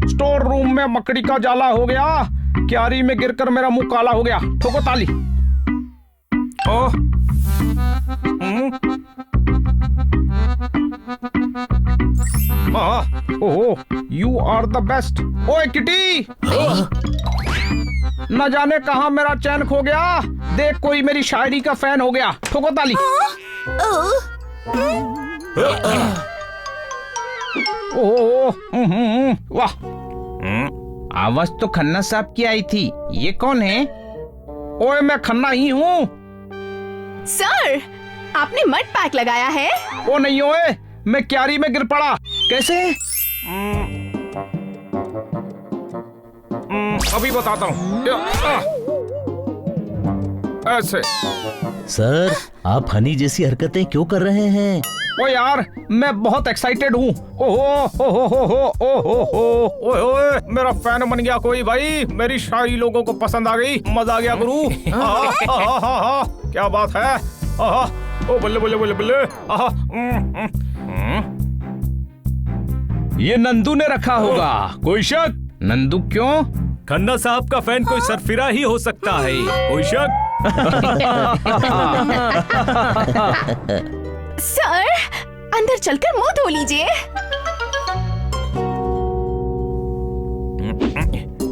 Store room में मकड़ी का जाला हो गया, क्यारी में गिरकर मेरा मुंह काला हो गया। ठोको ताली। You are the best. ओए किटी, न जाने कहाँ मेरा चैन खो गया। देख, कोई मेरी शायरी का फैन हो गया। ठोको ताली। वाह, आवाज तो खन्ना साहब की आई थी। ये कौन है? ओए, मैं खन्ना ही हूँ। सर, आपने मड पैक लगाया है? ओ नहीं ओए, मैं क्यारी में गिर पड़ा। कैसे? अभी बताता हूँ। ऐसे। सर, आप हनी जैसी हरकतें क्यों कर रहे हैं? ओ यार, मैं बहुत एक्साइटेड हूँ। ओहो हो हो हो ओहो हो। ओए, मेरा फैन बन गया कोई भाई। मेरी शायरी लोगों को पसंद आ गई। मजा आ गया गुरु। क्या बात है। ओ बल्ले बल्ले बल्ले बल्ले। ये नंदू ने रखा होगा। कोई शक? नंदू क्यों? खन्ना साहब का फैन कोई सरफिरा ही हो सकता है। कोई शक? सर, अंदर चलकर मुंह धो लीजिए।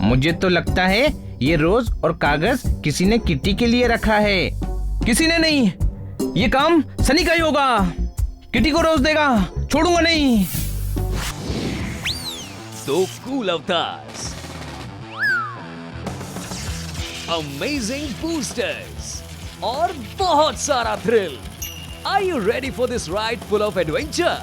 मुझे तो लगता है ये रोज और कागज किसी ने किटी के लिए रखा है। किसी ने नहीं, ये काम सनी का ही होगा। किटी को रोज देगा, छोड़ूंगा नहीं। So cool avatars, amazing boosters और बहुत सारा thrill. Are you ready for this ride full of adventure?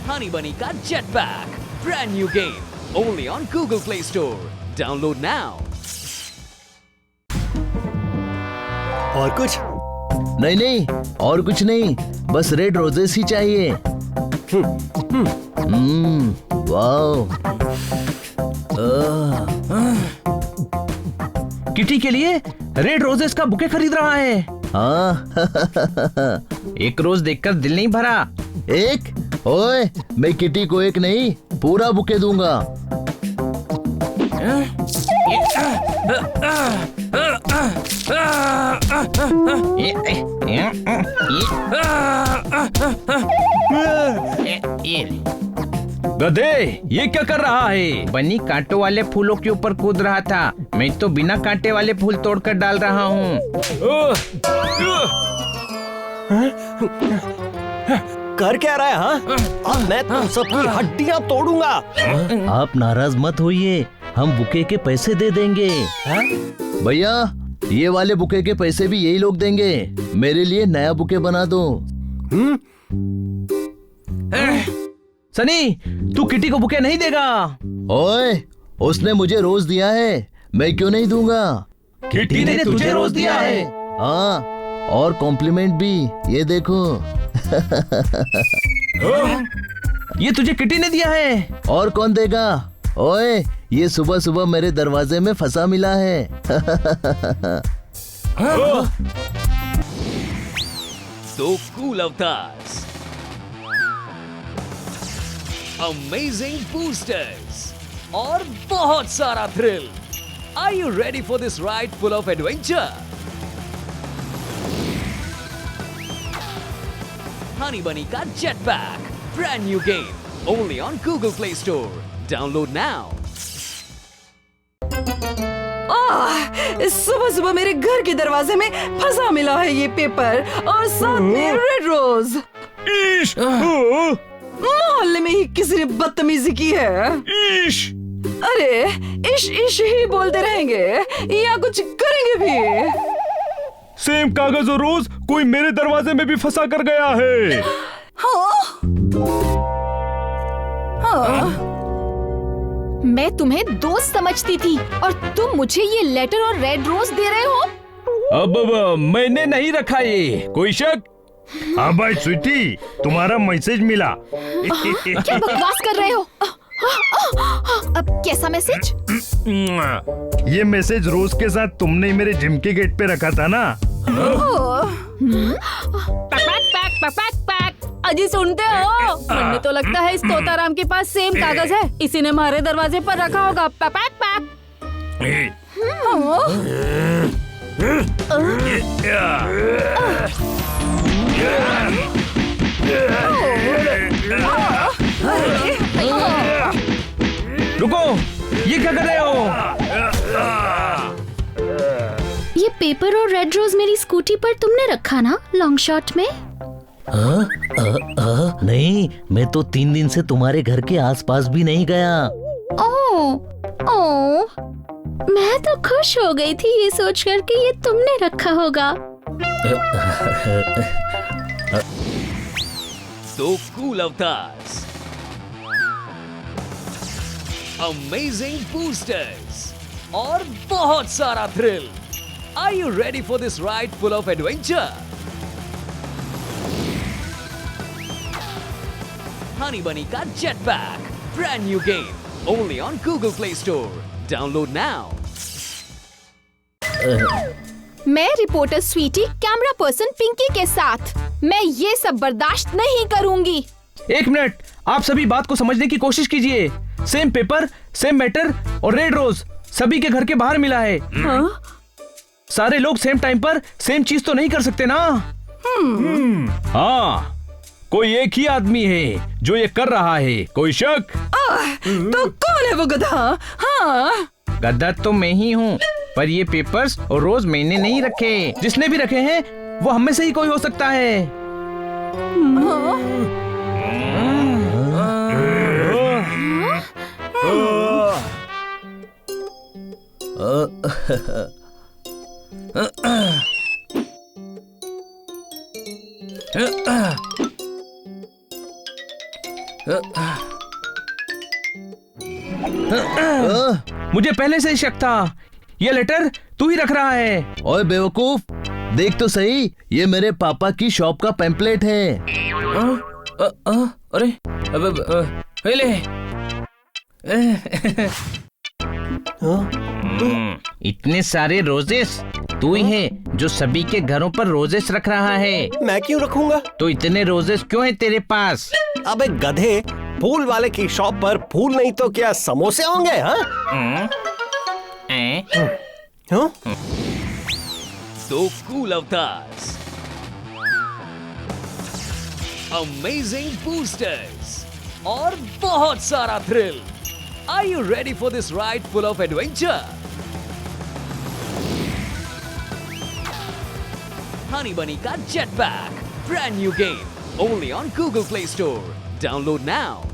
Honey Bunny का Jetpack, brand new game, only on Google Play Store. Download now. और कुछ? नहीं नहीं, और कुछ नहीं, बस रेड रोजेस ही चाहिए। वाओ। किटी के लिए रेड रोजेस का बुके खरीद रहा है। हाँ। एक रोज देखकर दिल नहीं भरा। एक? ओए, मैं किटी को एक नहीं, पूरा बुके दूंगा। गधे, ये क्या कर रहा है? बनी कांटों वाले फूलों के ऊपर कूद रहा था। मैं तो बिना कांटे वाले फूल तोड़कर डाल रहा हूँ। कर क्या रहा है? हाँ, अब मैं तुम सबकी हड्डियां तोड़ूंगा। आप नाराज मत होइए, हम बुके के पैसे दे देंगे। भैया, ये वाले बुके के पैसे भी यही लोग देंगे। मेरे लिए नया बुके बना दो। सनी, तू किटी को बुके नहीं देगा? ओए, उसने मुझे रोज दिया है, मैं क्यों नहीं दूंगा? किटी ने तुझे रोज दिया है? हाँ, और कॉम्प्लीमेंट भी। ये देखो। ये तुझे किटी ने दिया है? और कौन देगा? ओए, ये सुबह सुबह मेरे दरवाजे में फंसा मिला है। So cool avatars, amazing boosters और बहुत सारा thrill. Are you ready for this ride full of adventure? Honey Bunny का Jetpack, brand new game, only on Google Play Store. Download now. सुबह सुबह मेरे घर के दरवाजे में फंसा मिला है ये पेपर और साथ में रेड रोज। मोहल्ले में ही किसी ने बदतमीजी की है। अरे, इश इश ही बोलते रहेंगे या कुछ करेंगे भी? सेम कागज और रोज कोई मेरे दरवाजे में भी फंसा कर गया है। हाँ। मैं तुम्हें दोस्त समझती थी और तुम मुझे ये लेटर और रेड रोज दे रहे हो? अब मैंने नहीं रखा ये। कोई शक? हाँ भाई स्वीटी, तुम्हारा मैसेज मिला। क्या बकवास कर रहे हो? अब कैसा मैसेज? ये मैसेज रोज के साथ तुमने मेरे जिम के गेट पे रखा था ना? अजी सुनते हो? मुझे तो लगता है इस तोताराम के पास सेम कागज है, इसी ने हमारे दरवाजे पर रखा होगा। Pack pack. रुको, ये क्या कर रहे हो? ये पेपर और रेड रोज मेरी स्कूटी पर तुमने रखा ना, लॉन्ग शॉट में? नहीं, मैं तो 3 दिन से तुम्हारे घर के आसपास भी नहीं गया। ओ, मैं तो खुश हो गई थी ये सोचकर कि ये तुमने रखा होगा। So cool avatars. Amazing boosters और बहुत सारा thrill. Are you ready for this ride full of adventure? Honey Bunny का Jetpack, brand new game, only on Google Play Store. Download now. मैं reporter Sweety camera person Pinky के साथ, मैं ये सब बर्दाश्त नहीं करूंगी। 1 मिनट, आप सभी बात को समझने की कोशिश कीजिए। सेम पेपर, सेम मैटर और रेड रोज सभी के घर के बाहर मिला है। सारे लोग सेम टाइम पर सेम चीज तो नहीं कर सकते ना। हाँ, कोई एक ही आदमी है जो ये कर रहा है। कोई शक? तो कौन है वो गधा? हाँ, गद्दा तो मैं ही हूँ, पर ये पेपर्स और रोज मैंने नहीं रखे। जिसने भी रखे हैं वो हम में से ही कोई हो सकता है। मुझे पहले से ही शक था, ये लेटर तू ही रख रहा है। ओए बेवकूफ, देख तो सही, ये मेरे पापा की शॉप का पैम्पलेट है। अरे ले। इतने सारे रोजेस तू ही है जो सभी के घरों पर रोजेस रख रहा है। मैं क्यों रखूंगा? तो इतने रोजेस क्यों है तेरे पास? अबे गधे, फूल वाले की शॉप पर फूल नहीं तो क्या समोसे होंगे? हाँ? So cool avatars. Amazing boosters और बहुत सारा thrill. Are you ready for this ride full of adventure? Honey Bunny का Jetpack, brand new game, only on Google Play Store. Download now.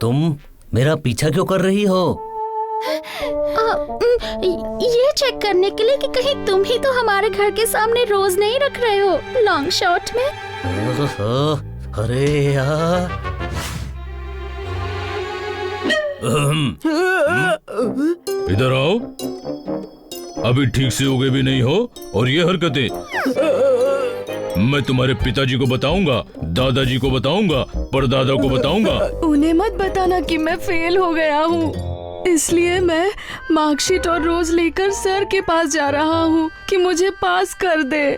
तुम मेरा पीछा क्यों कर रही हो? ये चेक करने के लिए कि कहीं तुम ही तो हमारे घर के सामने रोज नहीं रख रहे हो, लॉन्ग शॉट में। अरे यार, इधर आओ। अभी ठीक से उगे भी नहीं हो और ये हरकतें। मैं तुम्हारे पिताजी को बताऊंगा, दादाजी को बताऊंगा, परदादा को बताऊंगा। उन्हें मत बताना कि मैं फेल हो गया हूँ, इसलिए मैं मार्कशीट और रोज लेकर सर के पास जा रहा हूँ कि मुझे पास कर दे।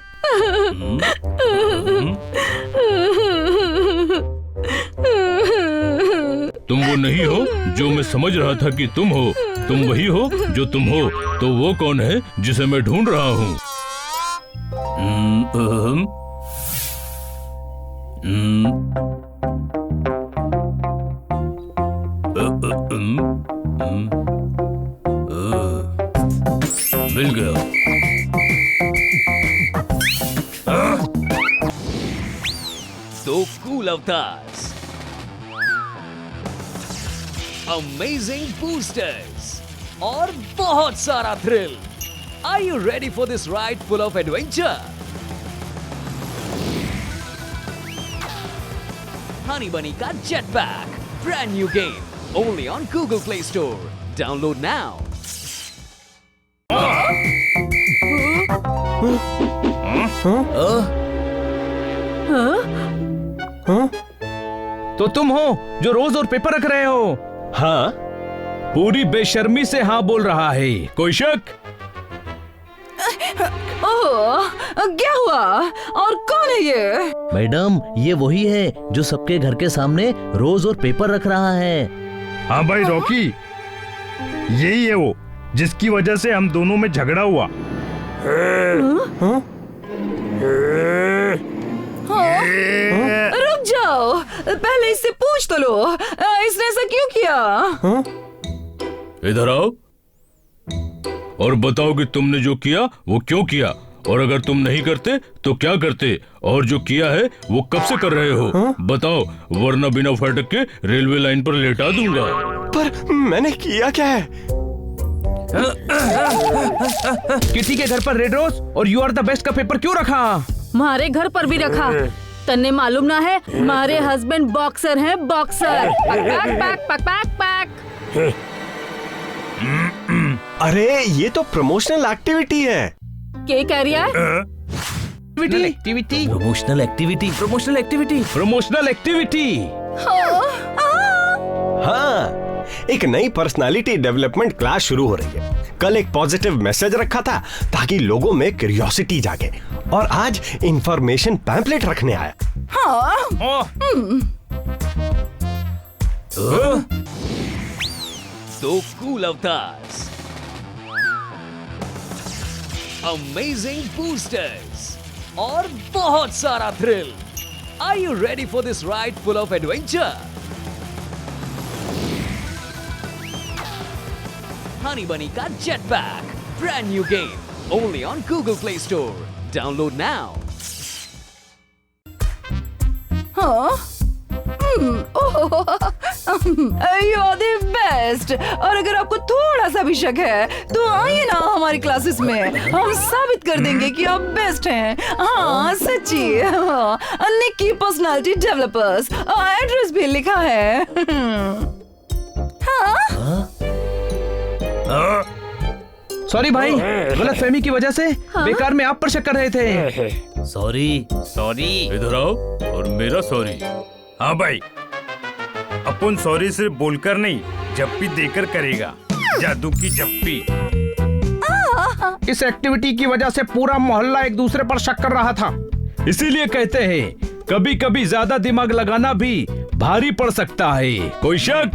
तुम वो नहीं हो जो मैं समझ रहा था कि तुम हो। तुम वही हो जो तुम हो। तो वो कौन है जिसे मैं ढूंढ रहा हूँ? मिल गया। So cool avatars. Amazing boosters और बहुत सारा thrill. Are you ready for this ride full of adventure? Honey Bunny का Jetpack, brand new game, only on Google Play Store. Download now. तो तुम हो जो रोज और पेपर रख रहे हो? हाँ, पूरी बेशर्मी से हाँ बोल रहा है, कोई शक? ओह, क्या हुआ? और कौन है ये? मैडम, ये वही है जो सबके घर के सामने रोज और पेपर रख रहा है। हाँ भाई रॉकी, यही है वो जिसकी वजह से हम दोनों में झगड़ा हुआ। रुक जाओ, पहले इससे पूछ तो लो, इसने ऐसा क्यों किया? इधर आओ और बताओ कि तुमने जो किया वो क्यों किया, और अगर तुम नहीं करते तो क्या करते, और जो किया है वो कब से कर रहे हो? बताओ, वरना बिना फाटक के रेलवे लाइन पर लेटा दूंगा। पर मैंने किया क्या है? किटी के घर पर रेड रोज और यू आर द बेस्ट का पेपर क्यों रखा? मारे घर पर भी रखा। तन्ने मालूम ना है, मारे हस्बैंड बॉक्सर हैं, बॉक्सर। पक पक पक पक पक। अरे ये तो प्रमोशनल एक्टिविटी है। क्या कह रही है? Activity, promotional activity, promotional activity, promotional activity. हाँ, एक नई पर्सनालिटी डेवलपमेंट क्लास शुरू हो रही है। कल एक पॉजिटिव मैसेज रखा था ताकि लोगों में क्यूरियोसिटी जागे, और आज इंफॉर्मेशन पैम्पलेट रखने आया। दो कूल अवतार्स, अमेजिंग बूस्टर्स और बहुत सारा thrill. Are you ready for this ride full of adventure? Honey Bunny का Jetpack, brand new game, only on Google Play Store. Download now. You are the best. और अगर आपको थोड़ा सा भी शक है तो आइए ना हमारी क्लासेस में, हम साबित कर देंगे कि आप बेस्ट हैं। हाँ सच्ची। निक्की पर्सनालिटी डेवलपर्स, एड्रेस भी लिखा है। सॉरी भाई, गलत फहमी की वजह से बेकार में आप पर शक कर रहे थे। सॉरी। इधर आओ और मेरा सॉरी। हाँ भाई, अपन सॉरी सिर्फ बोलकर नहीं, जप्पी देकर करेगा। जादू की जप्पी। इस एक्टिविटी की वजह से पूरा मोहल्ला एक दूसरे पर शक कर रहा था। इसीलिए कहते हैं, कभी कभी ज्यादा दिमाग लगाना भी भारी पड़ सकता है, कोई शक?